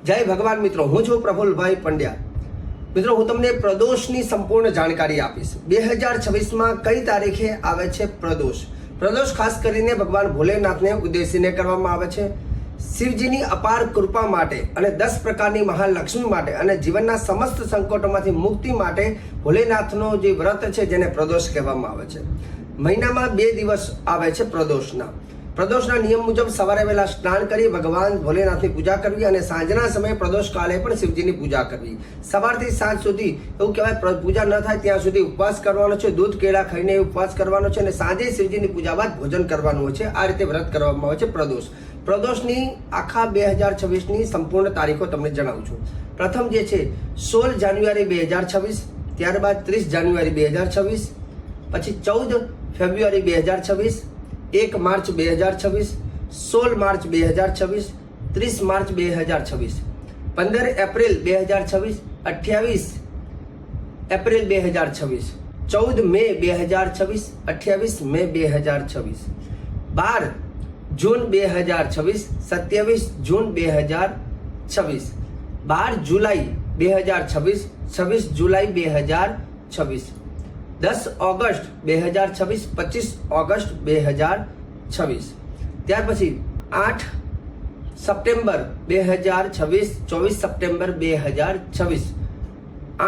જય ભગવાન મિત્રો, હું છું પ્રફુલભાઈ પંડ્યા. મિત્રો, હું તમને પ્રદોષની સંપૂર્ણ જાણકારી આપીશ. 2026માં કઈ તારીખે આવે છે પ્રદોષ? પ્રદોષ ખાસ કરીને ભગવાન ભોલેનાથને ઉદ્દેશીને કરવામાં આવે છે. શિવજીની અપાર કૃપા માટે અને 10 પ્રકારની મહાલક્ષ્મી માટે અને જીવનના સમસ્ત સંકટોમાંથી મુક્તિ માટે ભોલેનાથનો જે વ્રત છે જેને પ્રદોષ કહેવામાં આવે છે. મહિનામાં 2 દિવસ આવે છે પ્રદોષના નિયમ મુજબ સવારે વહેલા સ્નાન કરી ભગવાન ભોલેનાથની પૂજા કરવી અને સાંજના સમયે પ્રદોષ કાળે પણ શિવજીની પૂજા કરવી. સવારથી સાંજ સુધી એવું કહેવાય પૂજા ન થાય ત્યાં સુધી ઉપવાસ કરવાનો છે. દૂધ કેળા ખાઈને ઉપવાસ કરવાનો છે અને સાંજે શિવજીની પૂજા બાદ ભોજન કરવાનું હોય છે. આ રીતે વ્રત કરવામાં આવે છે પ્રદોષની આખા 2026ની સંપૂર્ણ તારીખો તમને જણાવું છું. પ્રથમ જે છે 16 જાન્યુઆરી 2026, ત્યારબાદ 30 જાન્યુઆરી 2026, પછી 14 ફેબ્રુઆરી 2026, 1 March 2026, 16 March 2026, 30 March 2026, 15 April 2026, 28 April 2026, 14 મે 2026, 28 મે 2026, 12 જૂન 2026, 27 જૂન 2026, 12 જુલાઈ 2026, 26 જુલાઈ 2026, 10 ઓગસ્ટ 2026, 25 ઓગસ્ટ 2026, ત્યાર પછી 8 September 2026, 24 September 2026,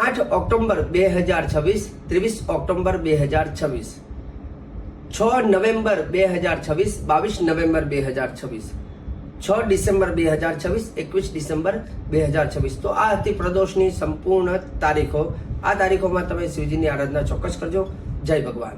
8 October 2026, 23 October 2026, 6 November 2026, 22 November 2026, 6 December 2026, 21 December 2026. તો આ હતી પ્રદોષની સંપૂર્ણ તારીખો. આ તારીખોમાં તમે શિવજીની આરાધના ચોક્કસ કરજો. જય ભગવાન.